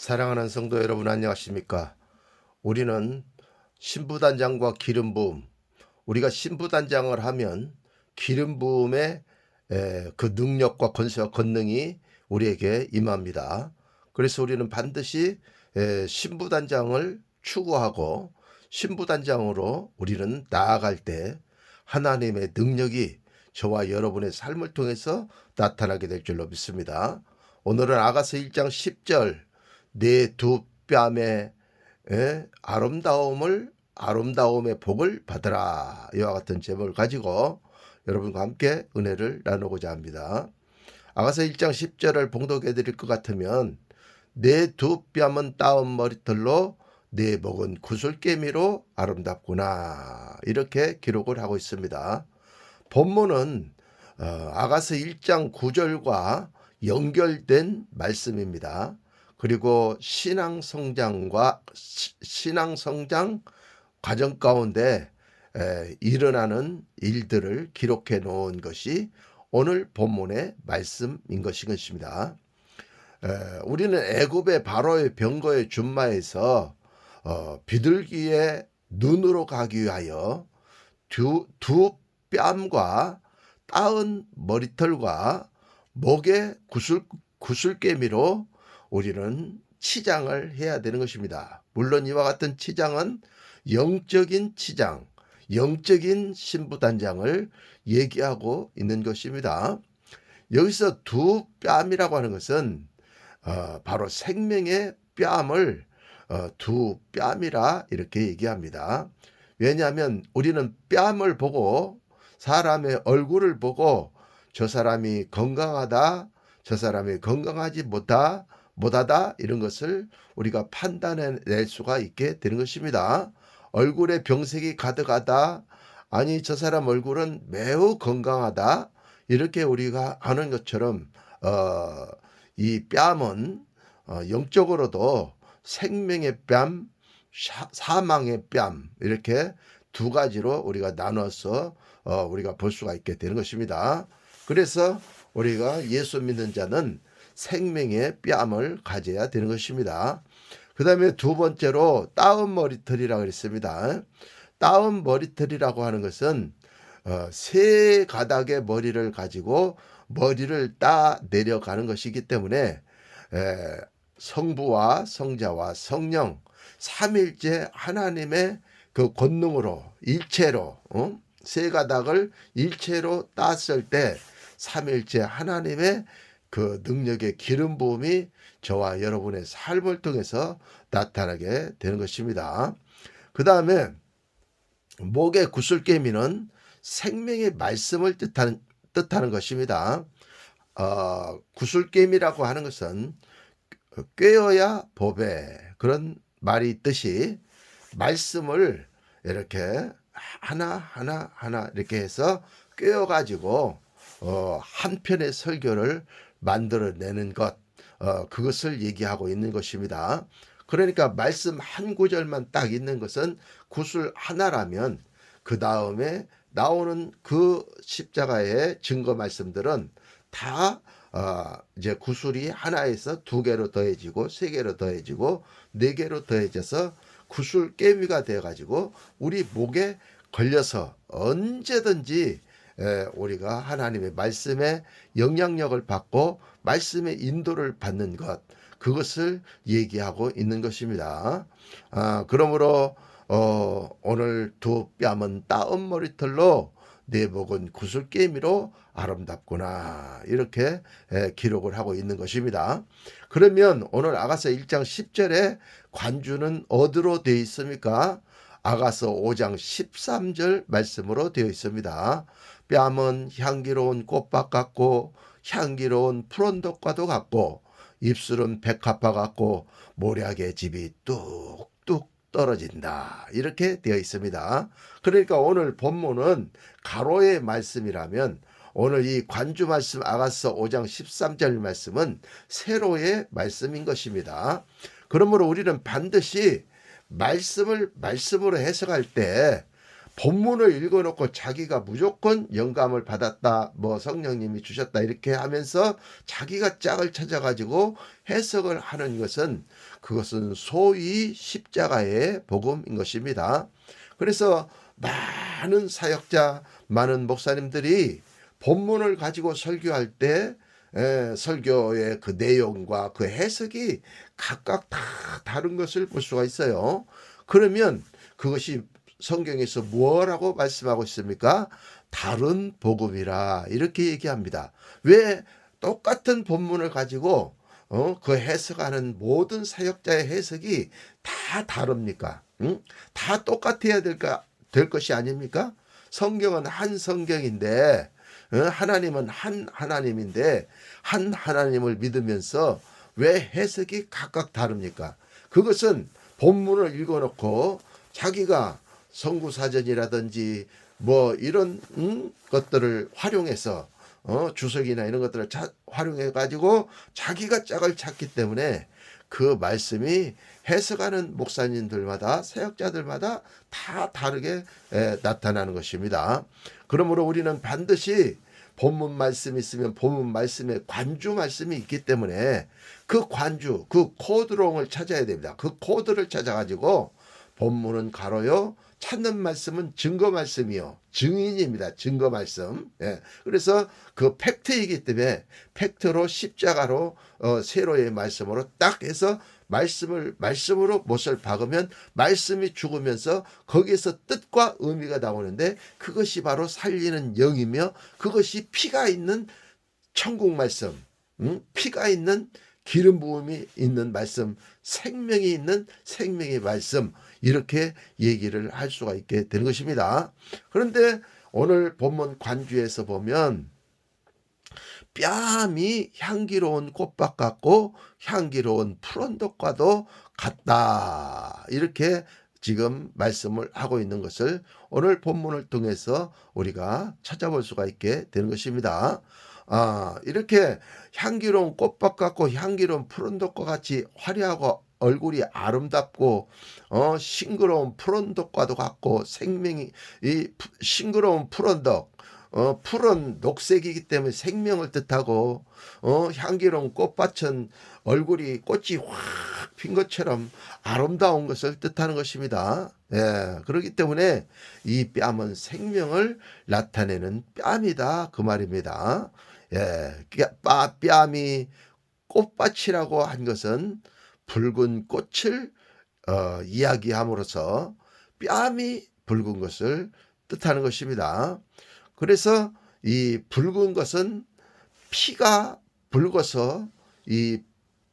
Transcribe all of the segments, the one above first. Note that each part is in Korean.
사랑하는 성도 여러분 안녕하십니까? 우리는 신부단장과 기름 부음, 우리가 신부단장을 하면 기름 부음의 그 능력과 권세와 권능이 우리에게 임합니다. 그래서 우리는 반드시 신부단장을 추구하고 신부단장으로 우리는 나아갈 때 하나님의 능력이 저와 여러분의 삶을 통해서 나타나게 될 줄로 믿습니다. 오늘은 아가서 1장 10절 내 두 뺨의 아름다움의 복을 받으라 이와 같은 제목을 가지고 여러분과 함께 은혜를 나누고자 합니다. 아가서 1장 10절을 봉독해 드릴 것 같으면 내 두 뺨은 따은 머리털로 내 목은 구슬깨미로 아름답구나 이렇게 기록을 하고 있습니다. 본문은 아가서 1장 9절과 연결된 말씀입니다. 그리고 신앙성장 과정 가운데 일어나는 일들을 기록해 놓은 것이 오늘 본문의 말씀인 것입니다. 우리는 애굽의 바로의 병거의 준마에서 비둘기의 눈으로 가기 위하여 두 뺨과 따은 머리털과 목의 구슬깨미로 우리는 치장을 해야 되는 것입니다. 물론 이와 같은 치장은 영적인 치장, 영적인 신부단장을 얘기하고 있는 것입니다. 여기서 두 뺨이라고 하는 것은 바로 생명의 뺨을 두 뺨이라 이렇게 얘기합니다. 왜냐하면 우리는 뺨을 보고 사람의 얼굴을 보고 저 사람이 건강하다, 저 사람이 건강하지 못하다 이런 것을 우리가 판단해낼 수가 있게 되는 것입니다. 얼굴에 병색이 가득하다, 아니 저 사람 얼굴은 매우 건강하다 이렇게 우리가 아는 것처럼 이 뺨은 영적으로도 생명의 뺨, 사망의 뺨 이렇게 두 가지로 우리가 나눠서 우리가 볼 수가 있게 되는 것입니다. 그래서 우리가 예수 믿는 자는 생명의 뺨을 가져야 되는 것입니다. 그 다음에 두 번째로 따은 머리털이라고 했습니다. 따은 머리털이라고 하는 것은 세 가닥의 머리를 가지고 머리를 따 내려가는 것이기 때문에 성부와 성자와 성령 삼일째 하나님의 그 권능으로 일체로 세 가닥을 일체로 땄을 때 삼일째 하나님의 그 능력의 기름 부음이 저와 여러분의 삶을 통해서 나타나게 되는 것입니다. 그 다음에 목의 구슬깨미는 생명의 말씀을 뜻하는 것입니다. 구슬깨미라고 하는 것은 꿰어야 보배 그런 말이 있듯이 말씀을 이렇게 하나 이렇게 해서 꿰어가지고 한 편의 설교를 만들어내는 것 그것을 얘기하고 있는 것입니다. 그러니까 말씀 한 구절만 딱 있는 것은 구슬 하나라면 그 다음에 나오는 그 십자가의 증거 말씀들은 다 이제 구슬이 하나에서 두 개로 더해지고 세 개로 더해지고 네 개로 더해져서 구슬깨미가 되어가지고 우리 목에 걸려서 언제든지 우리가 하나님의 말씀에 영향력을 받고 말씀의 인도를 받는 것 그것을 얘기하고 있는 것입니다. 그러므로 오늘 두 뺨은 따은 머리털로 내 목은 구슬깨미로 아름답구나 이렇게 기록을 하고 있는 것입니다. 그러면 오늘 아가서 1장 10절에 관주는 어디로 되어 있습니까? 아가서 5장 13절 말씀으로 되어 있습니다. 뺨은 향기로운 꽃밭 같고 향기로운 푸른덕과도 같고 입술은 백합화 같고 모략의 집이 뚝뚝 떨어진다 이렇게 되어 있습니다. 그러니까 오늘 본문은 가로의 말씀이라면 오늘 이 관주 말씀 아가서 5장 13절 말씀은 세로의 말씀인 것입니다. 그러므로 우리는 반드시 말씀을 말씀으로 해석할 때 본문을 읽어놓고 자기가 무조건 영감을 받았다, 뭐 성령님이 주셨다 이렇게 하면서 자기가 짝을 찾아가지고 해석을 하는 것은, 그것은 소위 십자가의 복음인 것입니다. 그래서 많은 사역자, 많은 목사님들이 본문을 가지고 설교할 때 설교의 그 내용과 그 해석이 각각 다 다른 것을 볼 수가 있어요. 그러면 그것이 성경에서 뭐라고 말씀하고 있습니까? 다른 복음이라 이렇게 얘기합니다. 왜 똑같은 본문을 가지고 그 해석하는 모든 사역자의 해석이 다 다릅니까? 응? 다 똑같아야 될 것이 아닙니까? 성경은 한 성경인데, 하나님은 한 하나님인데, 한 하나님을 믿으면서 왜 해석이 각각 다릅니까? 그것은 본문을 읽어놓고 자기가 성구사전이라든지 뭐 이런 것들을 활용해서 주석이나 이런 것들을 활용해 가지고 자기가 짝을 찾기 때문에 그 말씀이 해석하는 목사님들마다, 사역자들마다 다 다르게 나타나는 것입니다. 그러므로 우리는 반드시 본문 말씀이 있으면 본문 말씀에 관주 말씀이 있기 때문에 그 관주, 그 코드롱을 찾아야 됩니다. 그 코드를 찾아가지고 본문은 가로요, 찾는 말씀은 증거 말씀이요, 증인입니다. 증거 말씀. 예. 그래서 그 팩트이기 때문에 팩트로 십자가로 세로의 말씀으로 딱 해서 말씀으로 못을 박으면 말씀이 죽으면서 거기에서 뜻과 의미가 나오는데, 그것이 바로 살리는 영이며 그것이 피가 있는 천국 말씀, 피가 있는 기름 부음이 있는 말씀, 생명이 있는 생명의 말씀, 이렇게 얘기를 할 수가 있게 되는 것입니다. 그런데 오늘 본문 관주에서 보면 뺨이 향기로운 꽃밭 같고 향기로운 푸른덕과도 같다, 이렇게 지금 말씀을 하고 있는 것을 오늘 본문을 통해서 우리가 찾아볼 수가 있게 되는 것입니다. 이렇게 향기로운 꽃밭 같고 향기로운 푸른덕과 같이 화려하고 얼굴이 아름답고 싱그러운 푸른덕과도 같고, 생명이 이 싱그러운 푸른덕, 푸른 녹색이기 때문에 생명을 뜻하고, 향기로운 꽃밭은 얼굴이 꽃이 확 핀 것처럼 아름다운 것을 뜻하는 것입니다. 예, 그렇기 때문에 이 뺨은 생명을 나타내는 뺨이다, 그 말입니다. 예, 뺨이 꽃밭이라고 한 것은 붉은 꽃을 이야기함으로써 뺨이 붉은 것을 뜻하는 것입니다. 그래서 이 붉은 것은 피가 붉어서 이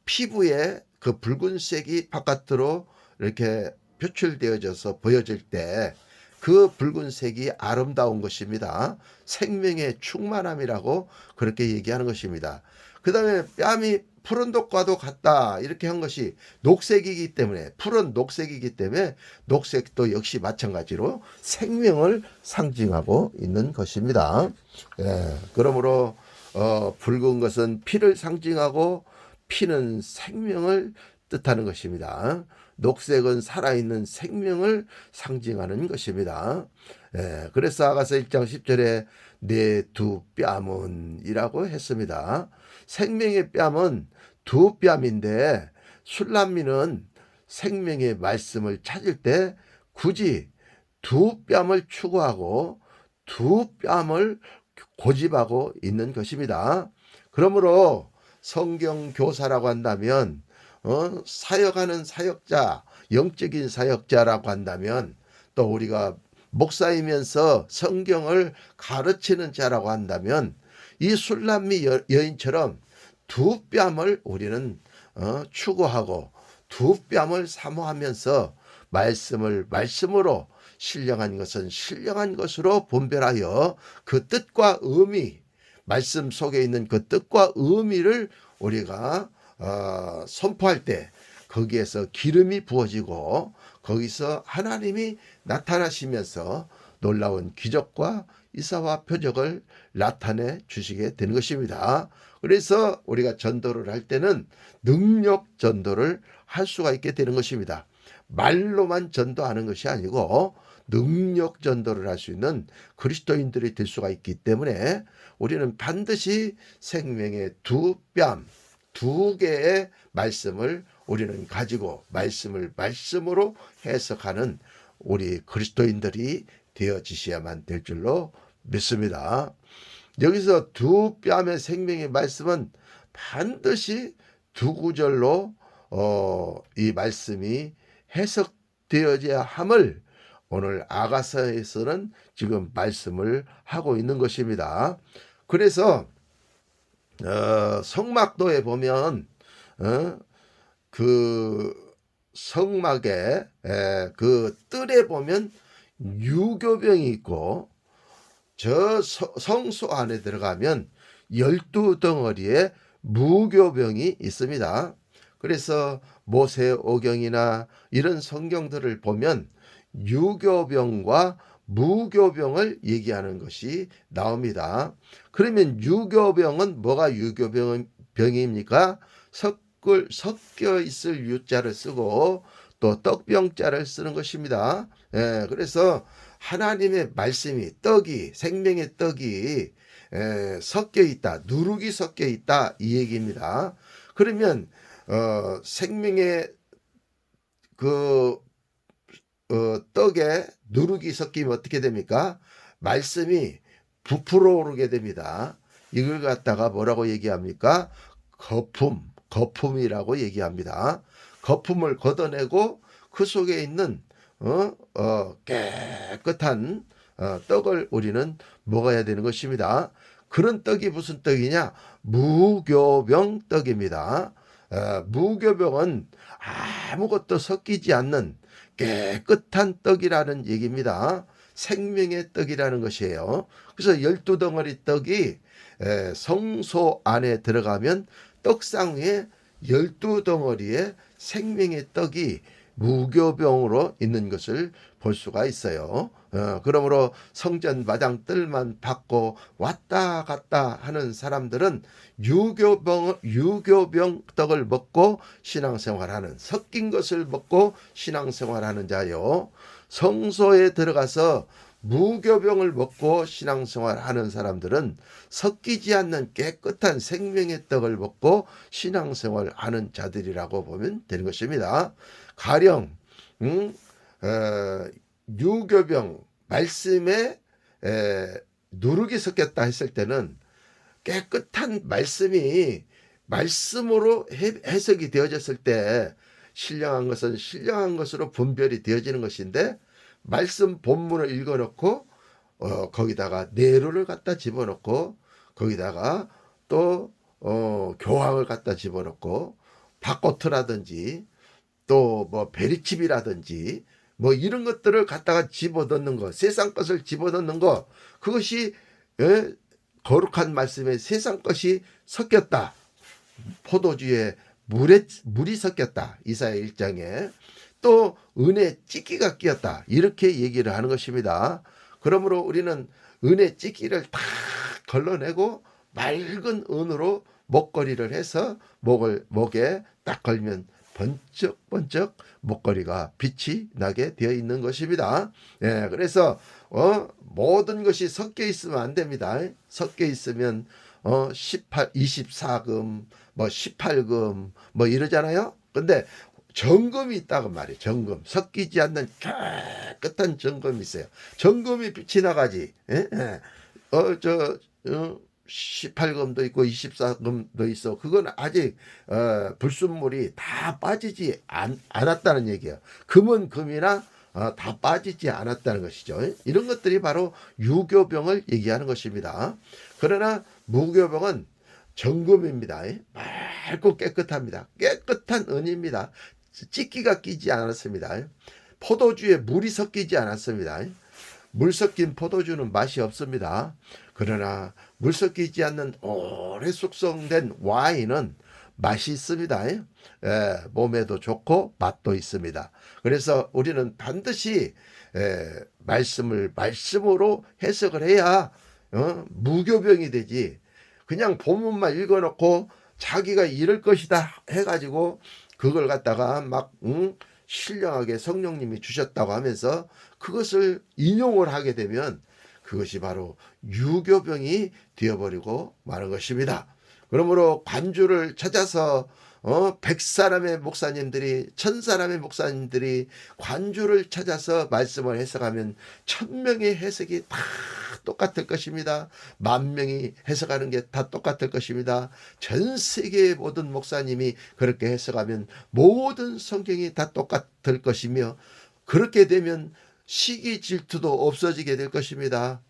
피부에 그 붉은색이 바깥으로 이렇게 표출되어져서 보여질 때 그 붉은색이 아름다운 것입니다. 생명의 충만함이라고 그렇게 얘기하는 것입니다. 그 다음에 뺨이 푸른독과도 같다, 이렇게 한 것이 녹색이기 때문에, 푸른 녹색이기 때문에 녹색도 역시 마찬가지로 생명을 상징하고 있는 것입니다. 예, 그러므로 붉은 것은 피를 상징하고 피는 생명을 뜻하는 것입니다. 녹색은 살아있는 생명을 상징하는 것입니다. 예, 그래서 아가서 1장 10절에 내 두 뺨은 이라고 했습니다. 생명의 뺨은 두 뺨인데, 술람미는 생명의 말씀을 찾을 때 굳이 두 뺨을 추구하고 두 뺨을 고집하고 있는 것입니다. 그러므로 성경 교사라고 한다면, 사역하는 사역자, 영적인 사역자라고 한다면, 또 우리가 목사이면서 성경을 가르치는 자라고 한다면, 이 술람미 여인처럼 두 뺨을 우리는 추구하고 두 뺨을 사모하면서 말씀을 말씀으로, 신령한 것은 신령한 것으로 분별하여 그 뜻과 의미, 말씀 속에 있는 그 뜻과 의미를 우리가 선포할 때 거기에서 기름이 부어지고 거기서 하나님이 나타나시면서 놀라운 기적과 이사와 표적을 나타내 주시게 되는 것입니다. 그래서 우리가 전도를 할 때는 능력 전도를 할 수가 있게 되는 것입니다. 말로만 전도하는 것이 아니고 능력 전도를 할 수 있는 그리스도인들이 될 수가 있기 때문에 우리는 반드시 생명의 두 뺨, 두 개의 말씀을 우리는 가지고 말씀을 말씀으로 해석하는 우리 그리스도인들이 되어지셔야만 될 줄로 믿습니다. 여기서 두 뺨의 생명의 말씀은 반드시 두 구절로 이 말씀이 해석되어져야 함을 오늘 아가서에서는 지금 말씀을 하고 있는 것입니다. 그래서 성막도에 보면 그 성막의 그 뜰에 보면 유교병이 있고 저 성소 안에 들어가면 12덩어리의 무교병이 있습니다. 그래서 모세오경이나 이런 성경들을 보면 유교병과 무교병을 얘기하는 것이 나옵니다. 그러면 유교병은 뭐가 유교병입니까? 섞여 있을 유자를 쓰고 또 떡병자를 쓰는 것입니다. 그래서 하나님의 말씀이 떡이 생명의 떡이 섞여 있다, 누룩이 섞여 있다 이 얘기입니다. 그러면 생명의 그 떡에 누룩이 섞이면 어떻게 됩니까? 말씀이 부풀어 오르게 됩니다. 이걸 갖다가 뭐라고 얘기합니까? 거품이라고 얘기합니다. 거품을 걷어내고 그 속에 있는 깨끗한 떡을 우리는 먹어야 되는 것입니다. 그런 떡이 무슨 떡이냐? 무교병 떡입니다. 무교병은 아무것도 섞이지 않는 깨끗한 떡이라는 얘기입니다. 생명의 떡이라는 것이에요. 그래서 12덩어리 떡이 성소 안에 들어가면 떡상 위에 12덩어리의 생명의 떡이 무교병으로 있는 것을 볼 수가 있어요. 그러므로 성전 마당 뜰만 받고 왔다 갔다 하는 사람들은 유교병 떡을 먹고 신앙생활하는, 섞인 것을 먹고 신앙생활하는 자요. 성소에 들어가서 무교병을 먹고 신앙생활하는 사람들은 섞이지 않는 깨끗한 생명의 떡을 먹고 신앙생활하는 자들이라고 보면 되는 것입니다. 가령 유교병 말씀에 누룩이 섞였다 했을 때는 깨끗한 말씀이 말씀으로 해석이 되어졌을 때 신령한 것은 신령한 것으로 분별이 되어지는 것인데, 말씀 본문을 읽어놓고 거기다가 내루를 갖다 집어넣고 거기다가 또 교황을 갖다 집어넣고 박고트라든지 또 뭐 베리칩이라든지 뭐 이런 것들을 갖다가 집어넣는 거, 세상 것을 집어넣는 거, 그것이 거룩한 말씀에 세상 것이 섞였다. 포도주에 물이 섞였다. 이사야 1장에. 또 은혜 찌기가 끼었다. 이렇게 얘기를 하는 것입니다. 그러므로 우리는 은혜 찌기를 다 걸러내고 맑은 은으로 목걸이를 해서 목에 딱 걸면 번쩍번쩍 목걸이가 빛이 나게 되어 있는 것입니다. 그래서 모든 것이 섞여 있으면 안 됩니다. 섞여 있으면 24금 뭐 18금 뭐 이러잖아요. 근데 정금이 있다고 말이에요. 정금, 섞이지 않는 깨끗한 정금이 있어요. 정금이 빛이 나가지. 18금도 있고 24금도 있어. 그건 아직 불순물이 다 빠지지 않았다는 얘기예요. 금은 금이나 다 빠지지 않았다는 것이죠. 이런 것들이 바로 유교병을 얘기하는 것입니다. 그러나 무교병은 정금입니다. 맑고 깨끗합니다. 깨끗한 은입니다. 찌기가 끼지 않았습니다. 포도주에 물이 섞이지 않았습니다. 물 섞인 포도주는 맛이 없습니다. 그러나 물 섞이지 않는 오래 숙성된 와인은 맛이 있습니다. 몸에도 좋고 맛도 있습니다. 그래서 우리는 반드시 말씀을 말씀으로 해석을 해야 무교병이 되지, 그냥 본문만 읽어놓고 자기가 이럴 것이다 해가지고 그걸 갖다가 막 신령하게 성령님이 주셨다고 하면서 그것을 인용을 하게 되면 그것이 바로 유교병이 되어버리고 마는 것입니다. 그러므로 관주를 찾아서 100사람의 목사님들이 1000사람의 목사님들이 관주를 찾아서 말씀을 해석하면 1000명의 해석이 다 똑같을 것입니다. 10,000명이 해석하는 게 다 똑같을 것입니다. 전 세계의 모든 목사님이 그렇게 해석하면 모든 성경이 다 똑같을 것이며 그렇게 되면 시기 질투도 없어지게 될 것입니다.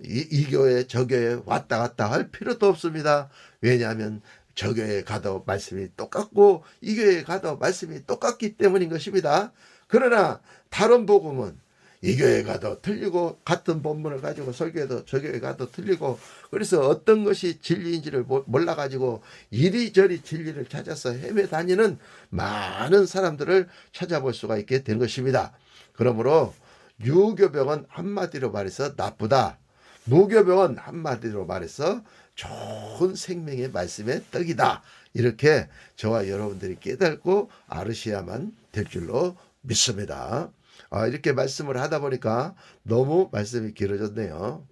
이 교회 저 교회 왔다 갔다 할 필요도 없습니다. 왜냐하면 저 교회에 가도 말씀이 똑같고 이 교회에 가도 말씀이 똑같기 때문인 것입니다. 그러나 다른 복음은 이 교회에 가도 틀리고 같은 본문을 가지고 설교해도 저 교회에 가도 틀리고 그래서 어떤 것이 진리인지를 몰라가지고 이리저리 진리를 찾아서 헤매 다니는 많은 사람들을 찾아볼 수가 있게 된 것입니다. 그러므로 유교병은 한마디로 말해서 나쁘다. 무교병은 한마디로 말해서 좋은 생명의 말씀의 떡이다. 이렇게 저와 여러분들이 깨닫고 알으셔야만 될 줄로 믿습니다. 이렇게 말씀을 하다 보니까 너무 말씀이 길어졌네요.